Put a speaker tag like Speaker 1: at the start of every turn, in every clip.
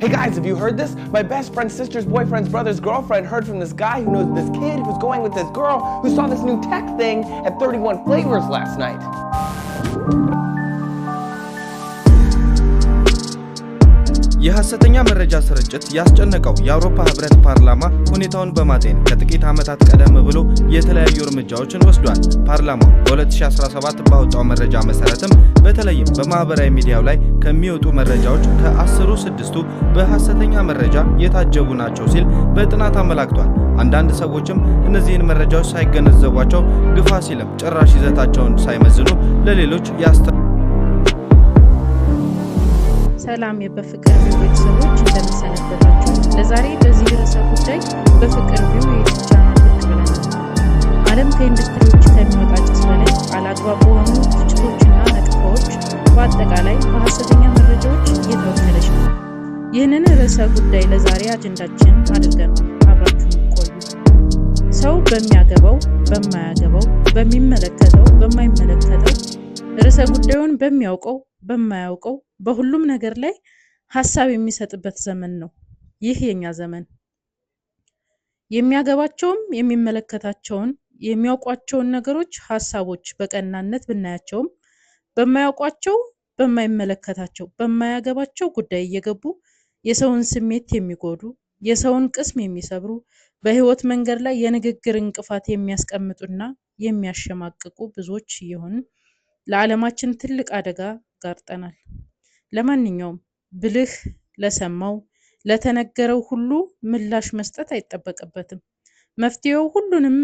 Speaker 1: Hey guys, have you heard this? My best friend's sister's boyfriend's brother's girlfriend heard from this guy who knows this kid who's going with this girl who saw this new tech thing at 31 Flavors last night.
Speaker 2: የሐሰተኛ መረጃ ስርጭት ያስጨነቀው የአውሮፓ ህብረት ፓርላማ ሁኔታውን በማጤን ከጥቂት ዓመታት ቀደም ብሎ የተለያዩ እርምጃዎችን ወስዷል። ፓርላማው በ2017 ባወጣው መረጃ መሰረትም በተለይም በማህበራዊ ሚዲያው ላይ ከሚወጡ መረጃዎች ከ10ሩ 6ቱ በሐሰተኛ መረጃ የታጀቡ ናቸው ሲል በጥናት አመላክቷል። አንዳንድ ሰዎችም እነዚህን መረጃዎች ሳይገነዘቧቸው ግፋ ሲልም ጭራሽ ይዘታቸውን ሳይመዝኑ ለሌሎች
Speaker 3: ሰላም የበፍቅር ቤተሰቦች እንደምሰነበታችሁ። ለዛሬ በዚህ ርዕሰ ጉዳይ በፍቅር ቪው የቻናል ብቅ ብለናል። ዓለም ከኢንዱስትሪዎች ከሚወጣ ጭስ በላይ አላግባብ በሆኑ ትችቶችና ነቀፋዎች በአጠቃላይ በሐሰተኛ መረጃዎች እየተወከለች ነው። ይህንን ርዕሰ ጉዳይ ለዛሬ አጀንዳችን አድርገናል። አብራችሁን ቆዩ። ሰው በሚያገባው፣ በማያገባው፣ በሚመለከተው፣ በማይመለከተው ርዕሰ ጉዳዩን በሚያውቀው በማያውቀው በሁሉም ነገር ላይ ሐሳብ የሚሰጥበት ዘመን ነው ይህ የኛ ዘመን። የሚያገባቸውም የሚመለከታቸውን የሚያውቋቸውን ነገሮች ሐሳቦች በቀናነት ብናያቸውም በማያውቋቸው በማይመለከታቸው በማያገባቸው ጉዳይ እየገቡ የሰውን ስሜት የሚጎዱ የሰውን ቅስም የሚሰብሩ በህይወት መንገድ ላይ የንግግር እንቅፋት የሚያስቀምጡና የሚያሸማቅቁ ብዙዎች ይሆን ለዓለማችን ትልቅ አደጋ ጋርጠናል። ለማንኛውም ብልህ ለሰማው ለተነገረው ሁሉ ምላሽ መስጠት አይጠበቅበትም። መፍትሄው ሁሉንም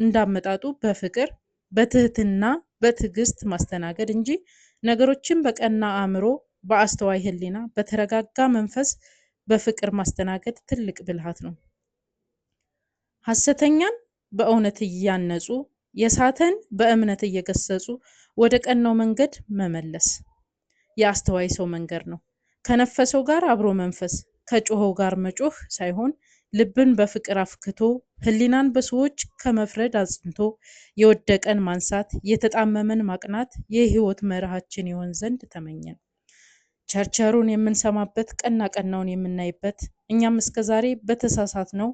Speaker 3: እንዳመጣጡ በፍቅር በትህትና በትዕግስት ማስተናገድ እንጂ ነገሮችን በቀና አእምሮ በአስተዋይ ህሊና በተረጋጋ መንፈስ በፍቅር ማስተናገድ ትልቅ ብልሃት ነው። ሐሰተኛን በእውነት እያነጹ የሳተን በእምነት እየገሰጹ ወደ ቀናው መንገድ መመለስ የአስተዋይ ሰው መንገድ ነው። ከነፈሰው ጋር አብሮ መንፈስ ከጮኸው ጋር መጮህ ሳይሆን ልብን በፍቅር አፍክቶ ህሊናን በሰዎች ከመፍረድ አጽንቶ የወደቀን ማንሳት የተጣመመን ማቅናት የህይወት መርሃችን ይሆን ዘንድ ተመኘን። ቸርቸሩን የምንሰማበት ቀና ቀናውን የምናይበት እኛም እስከዛሬ በተሳሳት ነው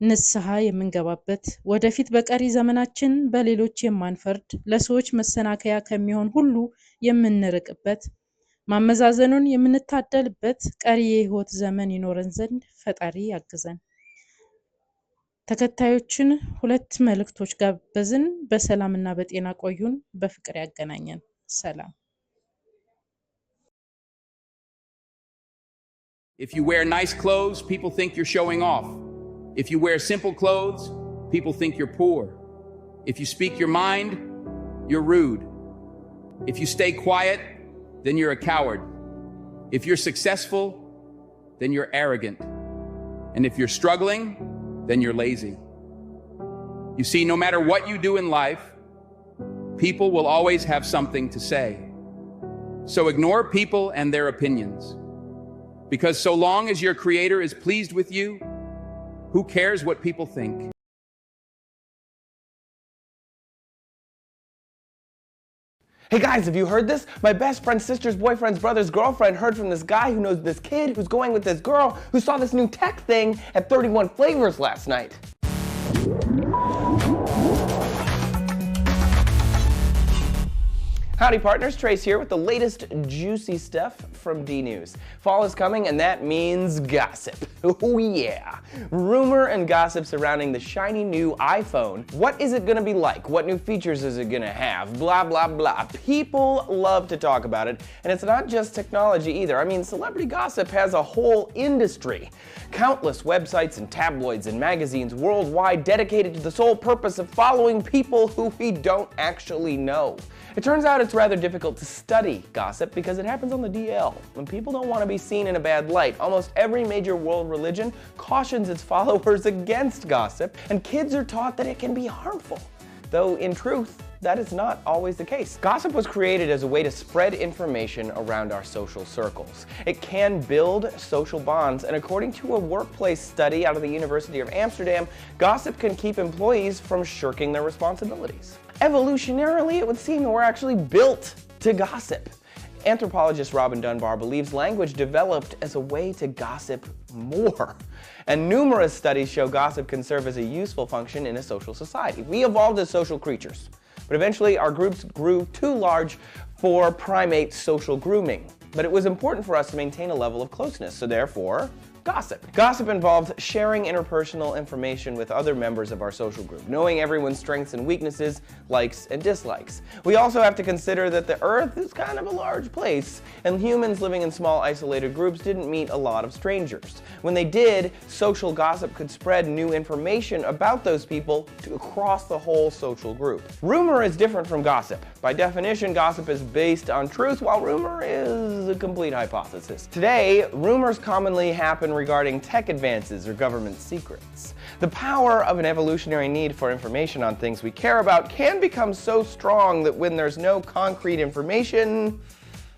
Speaker 3: ንስሐ የምንገባበት ወደፊት በቀሪ ዘመናችን በሌሎች የማንፈርድ ለሰዎች መሰናከያ ከሚሆን ሁሉ የምንርቅበት ማመዛዘኑን የምንታደልበት ቀሪ የህይወት ዘመን ይኖረን ዘንድ ፈጣሪ ያግዘን። ተከታዮችን ሁለት መልእክቶች ጋበዝን። በሰላምና በጤና ቆዩን። በፍቅር ያገናኘን። ሰላም።
Speaker 4: If you wear nice clothes, people think you're showing off. If you wear simple clothes, people think you're poor. If you speak your mind, you're rude. If you stay quiet, then you're a coward. If you're successful, then you're arrogant. And if you're struggling, then you're lazy. You see, no matter what you do in life, people will always have something to say. So ignore people and their opinions. Because so long as your Creator is pleased with you, who cares what people think?
Speaker 1: Hey guys, have you heard this? My best friend's sister's boyfriend's brother's girlfriend heard from this guy who knows this kid who's going with this girl who saw this new tech thing at 31 Flavors last night. Howdy partners, Trace here with the latest juicy stuff from D-News. Fall is coming and that means gossip. Oh yeah. Rumor and gossip surrounding the shiny new iPhone. What is it gonna be like? What new features is it gonna have? Blah, blah, blah. People love to talk about it, and it's not just technology either. I mean, celebrity gossip has a whole industry. Countless websites and tabloids and magazines worldwide dedicated to the sole purpose of following people who we don't actually know. It turns out it's rather difficult to study gossip because it happens on the DL. When people don't want to be seen in a bad light, almost every major world religion cautions its followers against gossip, and kids are taught that it can be harmful. Though in truth, that is not always the case. Gossip was created as a way to spread information around our social circles. It can build social bonds, and according to a workplace study out of the University of Amsterdam, gossip can keep employees from shirking their responsibilities. Evolutionarily, it would seem that we're actually built to gossip. Anthropologist Robin Dunbar believes language developed as a way to gossip more. And numerous studies show gossip can serve as a useful function in a social society. We evolved as social creatures, but eventually our groups grew too large for primate social grooming. But it was important for us to maintain a level of closeness, so therefore, gossip. Gossip involves sharing interpersonal information with other members of our social group, knowing everyone's strengths and weaknesses, likes and dislikes. We also have to consider that the Earth is kind of a large place, and humans living in small isolated groups didn't meet a lot of strangers. When they did, social gossip could spread new information about those people across the whole social group. Rumor is different from gossip. By definition, gossip is based on truth, while rumor is a complete hypothesis. Today, rumors commonly happen regarding tech advances or government secrets. The power of an evolutionary need for information on things we care about can become so strong that when there's no concrete information,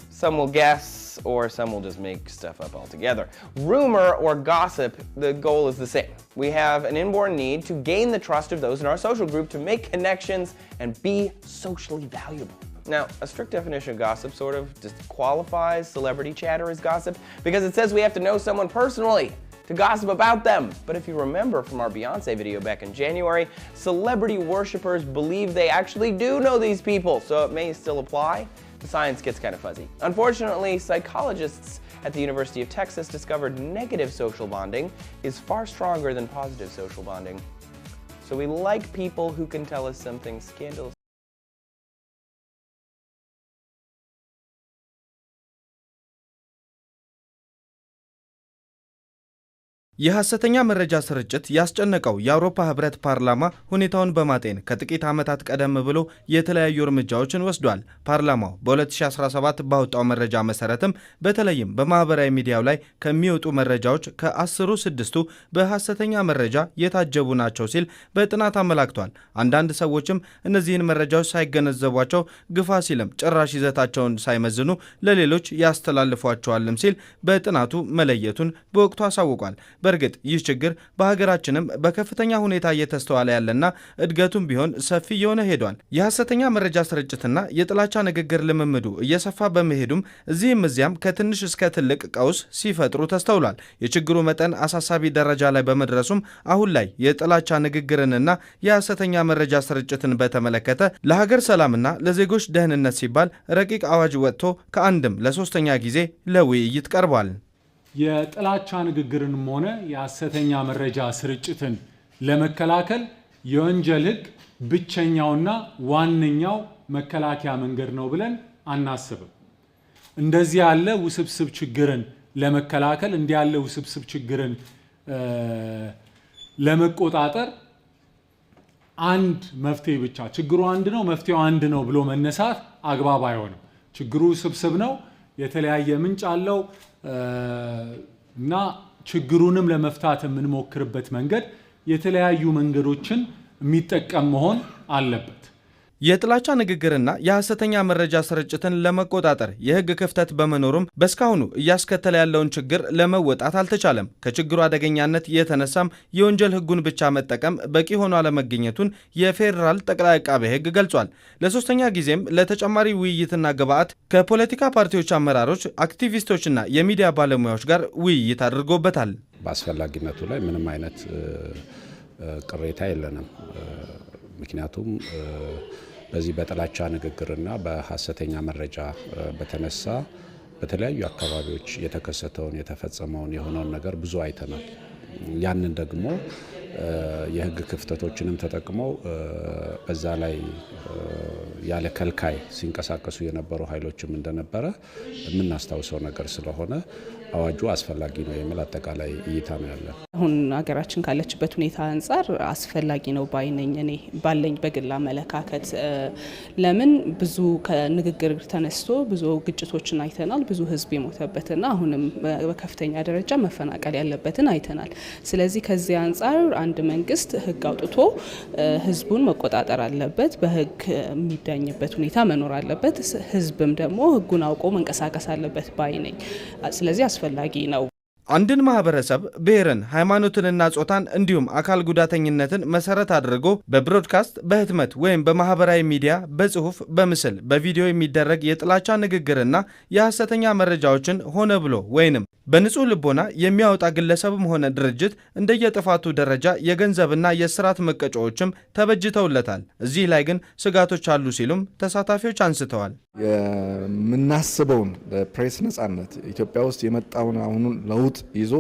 Speaker 1: some will guess or some will just make stuff up altogether. Rumor or gossip, the goal is the same. We have an inborn need to gain the trust of those in our social group to make connections and be socially valuable. Now, a strict definition of gossip sort of disqualifies celebrity chatter as gossip because it says we have to know someone personally to gossip about them. But if you remember from our Beyonce video back in January, celebrity worshippers believe they actually do know these people, so it may still apply. The science gets kind of fuzzy. Unfortunately, psychologists at the University of Texas discovered negative social bonding is far stronger than positive social bonding. So we like people who can tell us something scandalous.
Speaker 2: የሐሰተኛ መረጃ ስርጭት ያስጨነቀው የአውሮፓ ህብረት ፓርላማ ሁኔታውን በማጤን ከጥቂት ዓመታት ቀደም ብሎ የተለያዩ እርምጃዎችን ወስዷል። ፓርላማው በ2017 ባወጣው መረጃ መሰረትም በተለይም በማህበራዊ ሚዲያው ላይ ከሚወጡ መረጃዎች ከ10ሩ 6ቱ በሐሰተኛ መረጃ የታጀቡ ናቸው ሲል በጥናት አመላክቷል። አንዳንድ ሰዎችም እነዚህን መረጃዎች ሳይገነዘቧቸው ግፋ ሲልም ጭራሽ ይዘታቸውን ሳይመዝኑ ለሌሎች ያስተላልፏቸዋልም ሲል በጥናቱ መለየቱን በወቅቱ አሳውቋል። በእርግጥ ይህ ችግር በሀገራችንም በከፍተኛ ሁኔታ እየተስተዋለ ያለና እድገቱም ቢሆን ሰፊ የሆነ ሄዷል። የሐሰተኛ መረጃ ስርጭትና የጥላቻ ንግግር ልምምዱ እየሰፋ በመሄዱም እዚህም እዚያም ከትንሽ እስከ ትልቅ ቀውስ ሲፈጥሩ ተስተውሏል። የችግሩ መጠን አሳሳቢ ደረጃ ላይ በመድረሱም አሁን ላይ የጥላቻ ንግግርንና የሐሰተኛ መረጃ ስርጭትን በተመለከተ ለሀገር ሰላምና ለዜጎች ደህንነት ሲባል ረቂቅ አዋጅ ወጥቶ ከአንድም ለሶስተኛ ጊዜ ለውይይት ቀርቧል።
Speaker 5: የጥላቻ ንግግርንም ሆነ የሐሰተኛ መረጃ ስርጭትን ለመከላከል የወንጀል ሕግ ብቸኛውና ዋነኛው መከላከያ መንገድ ነው ብለን አናስብም። እንደዚህ ያለ ውስብስብ ችግርን ለመከላከል እንዲህ ያለ ውስብስብ ችግርን ለመቆጣጠር አንድ መፍትሄ ብቻ ችግሩ አንድ ነው መፍትሄው አንድ ነው ብሎ መነሳት አግባብ አይሆንም። ችግሩ ውስብስብ ነው፣ የተለያየ ምንጭ አለው እና ችግሩንም ለመፍታት የምንሞክርበት መንገድ የተለያዩ መንገዶችን የሚጠቀም መሆን አለበት።
Speaker 2: የጥላቻ ንግግርና የሐሰተኛ መረጃ ስርጭትን ለመቆጣጠር የህግ ክፍተት በመኖሩም በስካሁኑ እያስከተለ ያለውን ችግር ለመወጣት አልተቻለም። ከችግሩ አደገኛነት የተነሳም የወንጀል ህጉን ብቻ መጠቀም በቂ ሆኖ አለመገኘቱን የፌዴራል ጠቅላይ አቃቤ ህግ ገልጿል። ለሶስተኛ ጊዜም ለተጨማሪ ውይይትና ግብዓት ከፖለቲካ ፓርቲዎች አመራሮች፣ አክቲቪስቶችና የሚዲያ ባለሙያዎች ጋር ውይይት አድርጎበታል።
Speaker 6: በአስፈላጊነቱ ላይ ምንም አይነት ቅሬታ የለንም። ምክንያቱም በዚህ በጥላቻ ንግግርና በሐሰተኛ መረጃ በተነሳ በተለያዩ አካባቢዎች የተከሰተውን የተፈጸመውን የሆነውን ነገር ብዙ አይተናል። ያንን ደግሞ የህግ ክፍተቶችንም ተጠቅመው በዛ ላይ ያለ ከልካይ ሲንቀሳቀሱ የነበሩ ኃይሎችም እንደነበረ የምናስታውሰው ነገር ስለሆነ አዋጁ አስፈላጊ ነው የሚል አጠቃላይ እይታ ነው ያለው።
Speaker 7: አሁን ሀገራችን ካለችበት ሁኔታ አንጻር አስፈላጊ ነው ባይነኝ እኔ ባለኝ በግል አመለካከት። ለምን ብዙ ከንግግር ተነስቶ ብዙ ግጭቶችን አይተናል፣ ብዙ ህዝብ የሞተበትና አሁንም በከፍተኛ ደረጃ መፈናቀል ያለበትን አይተናል። ስለዚህ ከዚህ አንጻር አንድ መንግስት ህግ አውጥቶ ህዝቡን መቆጣጠር አለበት፣ በህግ የሚዳኝበት ሁኔታ መኖር አለበት። ህዝብም ደግሞ ህጉን አውቆ መንቀሳቀስ አለበት ባይነኝ። ስለዚህ አስፈላጊ ነው።
Speaker 2: አንድን ማህበረሰብ ብሔርን፣ ሃይማኖትንና ጾታን እንዲሁም አካል ጉዳተኝነትን መሰረት አድርጎ በብሮድካስት፣ በህትመት ወይም በማህበራዊ ሚዲያ፣ በጽሁፍ፣ በምስል፣ በቪዲዮ የሚደረግ የጥላቻ ንግግርና የሐሰተኛ መረጃዎችን ሆነ ብሎ ወይንም በንጹህ ልቦና የሚያወጣ ግለሰብም ሆነ ድርጅት እንደየጥፋቱ ደረጃ የገንዘብና የስራት መቀጫዎችም ተበጅተውለታል። እዚህ ላይ ግን ስጋቶች አሉ ሲሉም ተሳታፊዎች አንስተዋል።
Speaker 8: የምናስበውን ፕሬስ ነጻነት ኢትዮጵያ ውስጥ የመጣውን አሁኑን ለውጥ ይዞ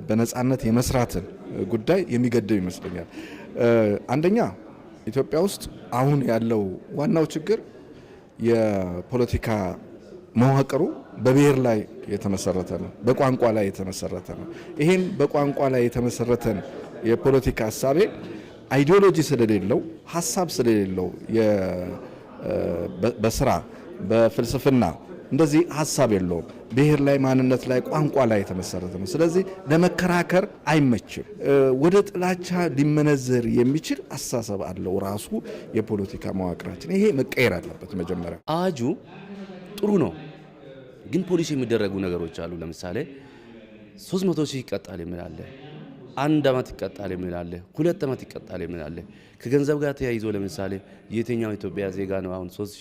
Speaker 8: በነጻነት የመስራትን ጉዳይ የሚገድብ ይመስለኛል። አንደኛ ኢትዮጵያ ውስጥ አሁን ያለው ዋናው ችግር የፖለቲካ መዋቅሩ በብሔር ላይ የተመሰረተ ነው፣ በቋንቋ ላይ የተመሰረተ ነው። ይሄን በቋንቋ ላይ የተመሰረተን የፖለቲካ ሐሳቤ አይዲዮሎጂ ስለሌለው ሐሳብ ስለሌለው በስራ በፍልስፍና እንደዚህ ሐሳብ የለውም። ብሔር ላይ፣ ማንነት ላይ፣ ቋንቋ ላይ የተመሰረተ ነው። ስለዚህ ለመከራከር አይመችም። ወደ ጥላቻ ሊመነዘር የሚችል አስተሳሰብ አለው ራሱ የፖለቲካ መዋቅራችን። ይሄ መቀየር አለበት። መጀመሪያ
Speaker 9: አዋጁ ጥሩ ነው፣ ግን ፖሊሲ የሚደረጉ ነገሮች አሉ። ለምሳሌ 300 ሺህ ይቀጣል የሚላለ፣ 1 ዓመት ይቀጣል የሚላለ፣ 2 ዓመት ይቀጣል የሚላለ። ከገንዘብ ጋር ተያይዞ ለምሳሌ የትኛው ኢትዮጵያ ዜጋ ነው አሁን 300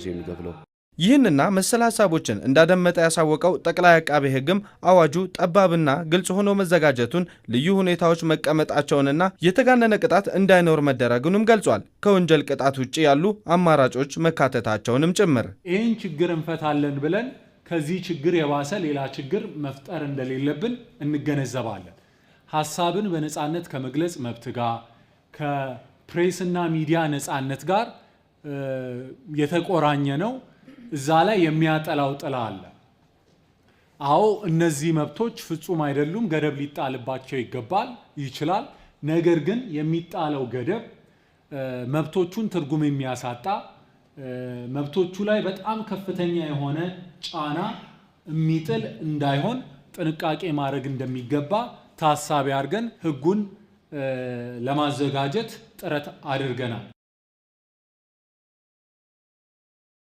Speaker 9: ሺህ የሚከፍለው?
Speaker 2: ይህንና መሰል ሀሳቦችን እንዳደመጠ ያሳወቀው ጠቅላይ አቃቤ ሕግም አዋጁ ጠባብና ግልጽ ሆኖ መዘጋጀቱን፣ ልዩ ሁኔታዎች መቀመጣቸውንና የተጋነነ ቅጣት እንዳይኖር መደረጉንም ገልጿል። ከወንጀል ቅጣት ውጭ ያሉ አማራጮች መካተታቸውንም ጭምር።
Speaker 5: ይህን ችግር እንፈታለን ብለን ከዚህ ችግር የባሰ ሌላ ችግር መፍጠር እንደሌለብን እንገነዘባለን። ሀሳብን በነጻነት ከመግለጽ መብት ጋር ከፕሬስና ሚዲያ ነጻነት ጋር የተቆራኘ ነው። እዛ ላይ የሚያጠላው ጥላ አለ። አዎ እነዚህ መብቶች ፍጹም አይደሉም፣ ገደብ ሊጣልባቸው ይገባል ይችላል። ነገር ግን የሚጣለው ገደብ መብቶቹን ትርጉም የሚያሳጣ መብቶቹ ላይ በጣም ከፍተኛ የሆነ ጫና የሚጥል እንዳይሆን ጥንቃቄ ማድረግ እንደሚገባ ታሳቢ አድርገን ሕጉን ለማዘጋጀት ጥረት አድርገናል።